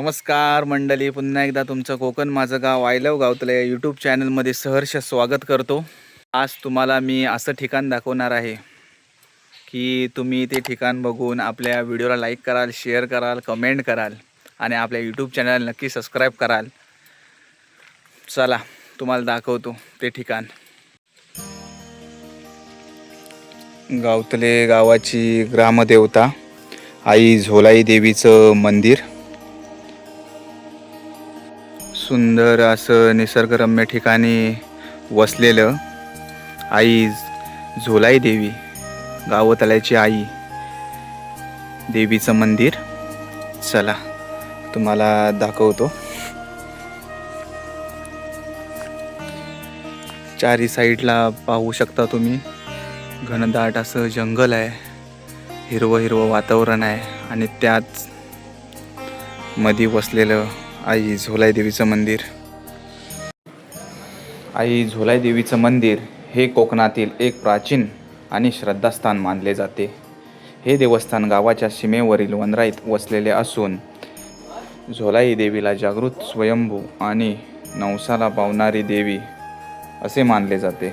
नमस्कार मंडळी, पुन्हा एकदा तुमचं कोकण माझं गाव आय लव्ह गावतले यूट्यूब चॅनलमध्ये सहर्ष स्वागत करतो. आज तुम्हाला मी असं ठिकाण दाखवणार आहे की तुम्ही ते ठिकाण बघून आपल्या व्हिडिओला लाईक कराल, शेअर कराल, कमेंट कराल आणि आपल्या यूट्यूब चॅनल नक्की सबस्क्राईब कराल. चला तुम्हाला दाखवतो ते ठिकाण. गावतले गावाची ग्रामदेवता आई झोलाई देवीचं मंदिर. सुंदर असं निसर्गरम्य ठिकाणी वसलेलं आई झोलाई देवी, गावतल्याची आई देवीचं मंदिर. चला तुम्हाला दाखवतो. चारी साईडला पाहू शकता तुम्ही, घनदाट असं जंगल आहे, हिरवं हिरवं वातावरण आहे आणि त्याच मध्ये वसलेलं आई झोलाई देवीचं मंदिर. आई झोलाई देवीचं मंदिर हे कोकणातील एक प्राचीन आणि श्रद्धास्थान मानले जाते. हे देवस्थान गावाच्या सीमेवरील वनराईत वसलेले असून झोलाई देवीला जागृत, स्वयंभू आणि नवसाला पावणारी देवी असे मानले जाते.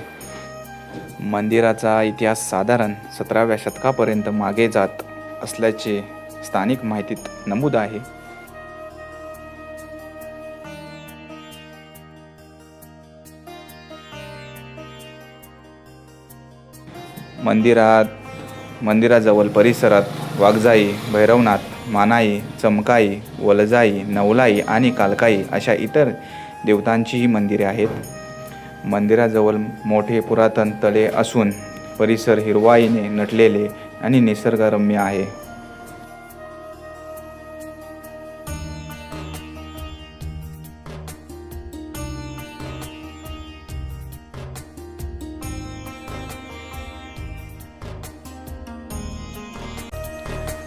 मंदिराचा इतिहास साधारण 17व्या शतकापर्यंत मागे जात असल्याचे स्थानिक माहितीत नमूद आहे. मंदिराजवळ परिसरात वाघजाई, भैरवनाथ, मानाई, चमकाई, वलजाई, नवलाई आणि कालकाई अशा इतर देवतांचीही मंदिरे आहेत. मंदिराजवळ मोठे पुरातन तळे असून परिसर हिरवाईने नटलेले आणि निसर्गरम्य आहे.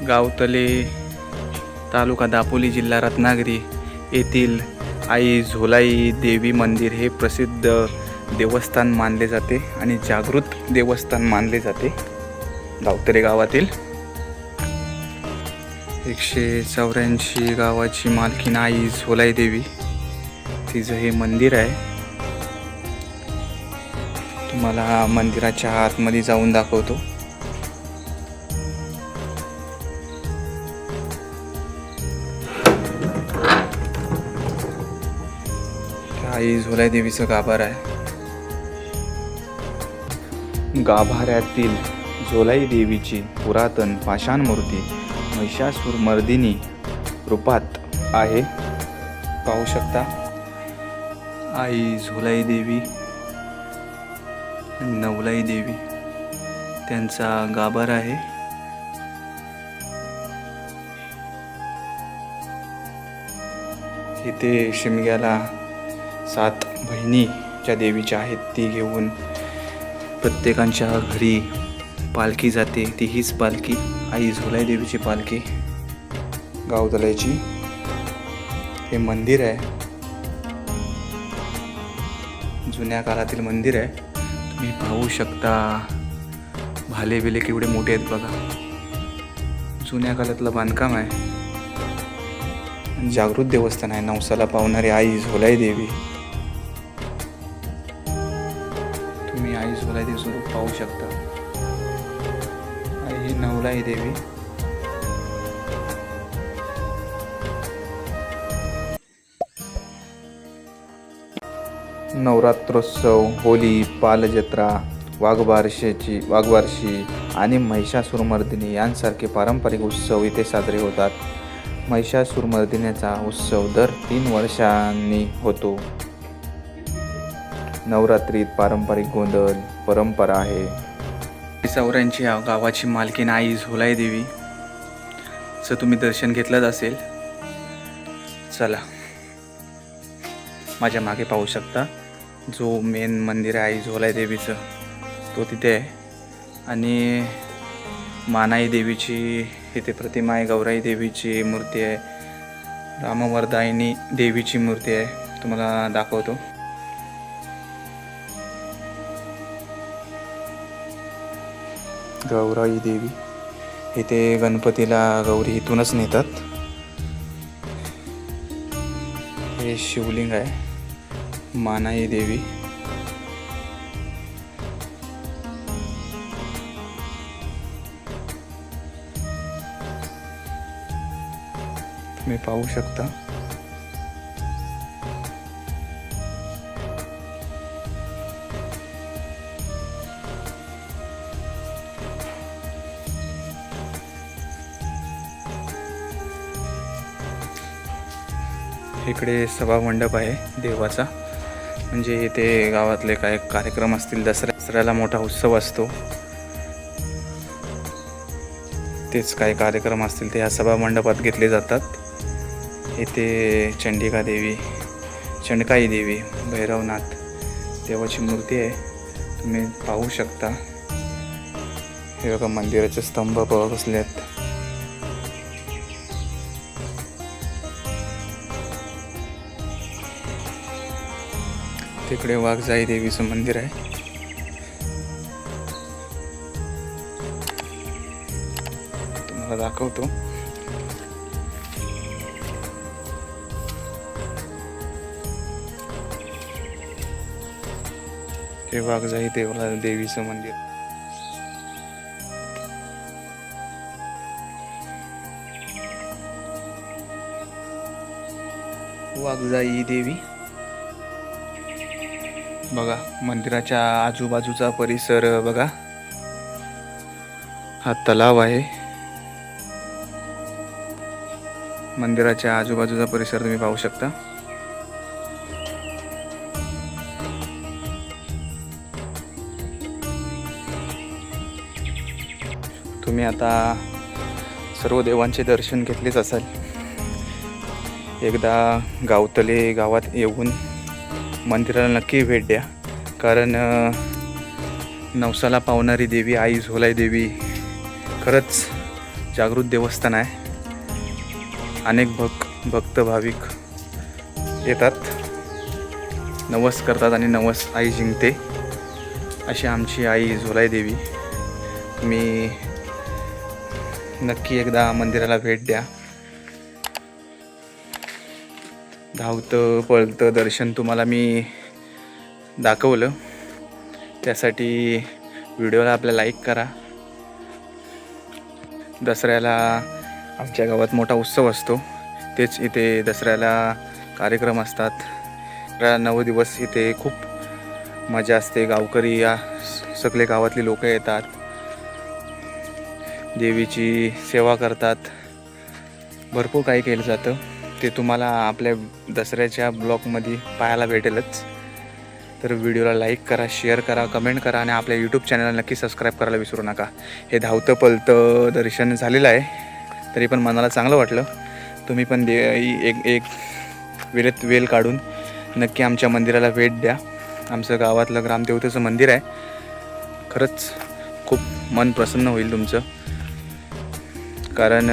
गावतले, तालुका दापोली, जिल्हा रत्नागिरी येथील आई झोलाई देवी मंदिर हे प्रसिद्ध देवस्थान मानले जाते आणि जागृत देवस्थान मानले जाते. गावतले गावातील 184 गावाची मालकीण आई झोलाई देवी, तिचं हे मंदिर आहे. तुम्हाला मंदिराच्या आतमध्ये जाऊन दाखवतो. आई झोलाई देवीचं गाभार आहे. गाभाऱ्यातील झोलाई देवीची पुरातन पाषाण मूर्ती महिषासुरमर्दिनी रूपात आहे. पाहू शकता आई झोलाई देवी, नवलाई देवी त्यांचा गाभार आहे. इथे शिमग्याला 7 बहिणी ज्या देवीच्या आहेत ती घेऊन प्रत्येकांच्या घरी पालखी जाते. ती हीच पालखी, आई झोलाई देवीची पालखी गावतल्याची. हे मंदिर आहे, जुन्या काळातील मंदिर आहे. तुम्ही पाहू शकता भाले बिले केवढे मोठे आहेत बघा. जुन्या काळातलं बांधकाम आहे. जागृत देवस्थान आहे. नवसाला पावणारी आई झोलाई देवी. तुम्ही आई झोलाई देवी स्वरूप पाहू शकता. आई ही नवलाई देवी. नवरात्रोत्सव, होली, बालजत्रा, वाघबारशी आणि महिषासुरमर्दिनी यांसारखे पारंपरिक उत्सव इथे साजरे होतात. महिषासुरमर्दिनीचा उत्सव दर 3 वर्षांनी होतो. नवरात्रीत पारंपरिक गोंधळ परंपरा आहे. 184 गावाची मालकीण आई झोलाई देवीचं तुम्ही दर्शन घेतलंच असेल. चला माझ्या मागे पाहू शकता जो मेन मंदिर आहे आई झोलाई देवीचं तो तिथे आहे. आणि मानाई देवीची इथे प्रतिमा आहे. गौराई देवीची मूर्ती आहे. रामवरदायिनी देवीची मूर्ती आहे. तुम्हाला दाखवतो. गौराई देवी इथे गणपतीला गौरी इथूनच नेतात. हे शिवलिंग आहे, मानाई देवी. तुम्ही पाहू शकता. इकडे सभामंडप आहे देवाचा. म्हणजे इथे गावातले काय कार्यक्रम असतील, दसऱ्याला मोठा उत्सव असतो, तेच काही कार्यक्रम असतील ते ह्या सभामंडपात घेतले जातात. इथे चंडिका देवी, चंडकाई देवी, भैरवनाथ देवाची मूर्ती आहे, तुम्ही पाहू शकता. हे बघा मंदिराचे स्तंभ बसले आहेत. तिकडे वाघजाई देवीचं मंदिर आहे. तुम्हाला दाखवतो. हे वाघजाई देवीचं मंदिर. वाघजाई देवी बघा. मंदिराच्या आजूबाजूचा परिसर बघा. हा तलाव आहे. मंदिराच्या आजूबाजूचा परिसर तुम्ही पाहू शकता. तुम्ही आता सर्व देवांचे दर्शन घेतलेच असाल. एकदा गावतले गावात येऊन मंदिराला नक्की भेट द्या. कारण नवसाला पावणारी देवी आई झोलाई देवी खरंच जागृत देवस्थान आहे. अनेक भक्त भाविक येतात, नवस करतात आणि नवस आई जिंकते. अशी आमची आई झोलाई देवी. तुम्ही नक्की एकदा मंदिराला भेट द्या. धावतं पळतं दर्शन तुम्हाला मी दाखवलं. त्यासाठी व्हिडिओला आपल्या लाईक करा. दसऱ्याला आमच्या गावात मोठा उत्सव असतो, तेच इथे दसऱ्याला कार्यक्रम असतात. 9 दिवस इथे खूप मजा असते. गावकरी या सगळे गावातली लोक येतात, देवीची सेवा करतात. भरपूर काही केलं जातं. ते तुम्हाला आपल्या दसऱ्याच्या ब्लॉगमध्ये पाहायला भेटेलच. तर व्हिडिओला लाईक करा, शेअर करा, कमेंट करा आणि आपल्या यूट्यूब चॅनलला नक्की सबस्क्राईब करायला विसरू नका. हे धावतं पलतं दर्शन झालेलं आहे, तरी पण मनाला चांगलं वाटलं. तुम्ही पण एक वेळेत वेळ काढून नक्की आमच्या मंदिराला भेट द्या. आमचं गावातलं ग्रामदेवतेचं मंदिर आहे. खरंच खूप मन प्रसन्न होईल तुमचं. कारण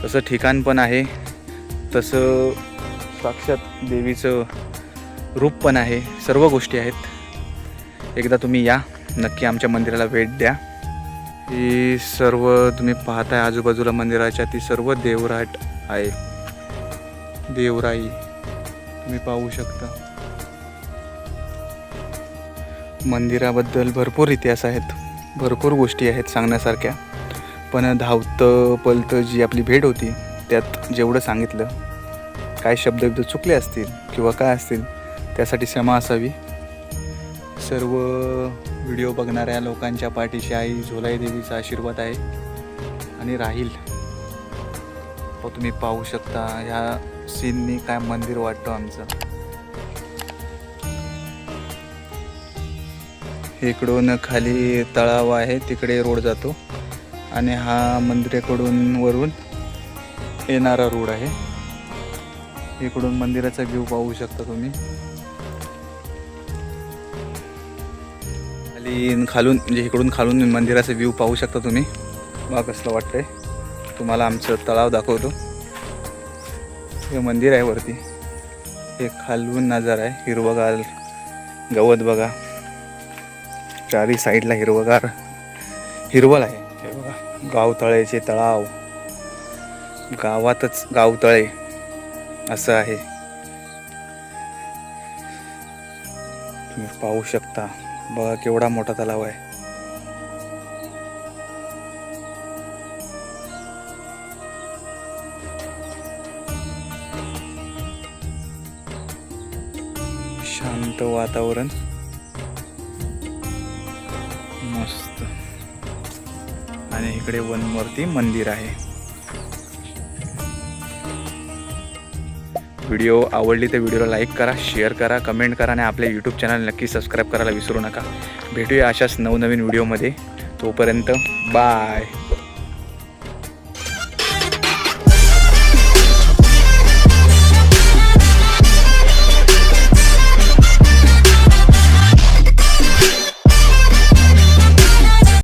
तसं ठिकाण पण आहे, तसं साक्षात देवीचं रूप पण आहे. सर्व गोष्टी आहेत. एकदा तुम्ही या, नक्की आमच्या मंदिराला भेट द्या. ही सर्व तुम्ही पाहताय आजूबाजूला मंदिराच्या, ती सर्व देवराट आहे. देवराई तुम्ही पाहू शकता. मंदिराबद्दल भरपूर इतिहास आहेत, भरपूर गोष्टी आहेत सांगण्यासारख्या. पण धावतं पलतं जी आपली भेट होती त्यात जेवढं सांगितलं, काय शब्द चुकले असतील किंवा काय असतील त्यासाठी क्षमा असावी. सर्व व्हिडिओ बघणाऱ्या लोकांच्या पाठीशी आई झोलाई देवीचा आशीर्वाद आहे आणि राहील. तुम्ही पाहू शकता ह्या सीननी काय मंदिर वाटतं आमचं. इकडून खाली तळाव आहे, तिकडे रोड जातो आणि हा मंदिराकडून वरून येणारा रोड आहे. इकडून मंदिराचा व्ह्यू पाहू शकता तुम्ही. खालून म्हणजे इकडून खालून मंदिराचा व्ह्यू पाहू शकता तुम्ही. बघा कसलं वाटतंय. तुम्हाला आमचं तलाव दाखवतो. हे मंदिर आहे वरती, हे खालून नजारा आहे. हिरवगार गवत बघा, चारी साईडला हिरवळ आहे. हे बघा गावतळेचे तळाव, गावातच गावतळे असं आहे. पाहू शकता, बघा केवढा मोठा तलाव आहे. शांत वातावरण, मस्त. आणि इकडे वनमूर्ती मंदिर आहे. व्हिडिओ आवडली तर व्हिडिओला लाईक करा, शेअर करा, कमेंट करा आणि आपल्या यूट्यूब चॅनल नक्की सबस्क्राईब करायला विसरू नका. भेटूया अशाच नवनवीन व्हिडिओमध्ये. तोपर्यंत बाय.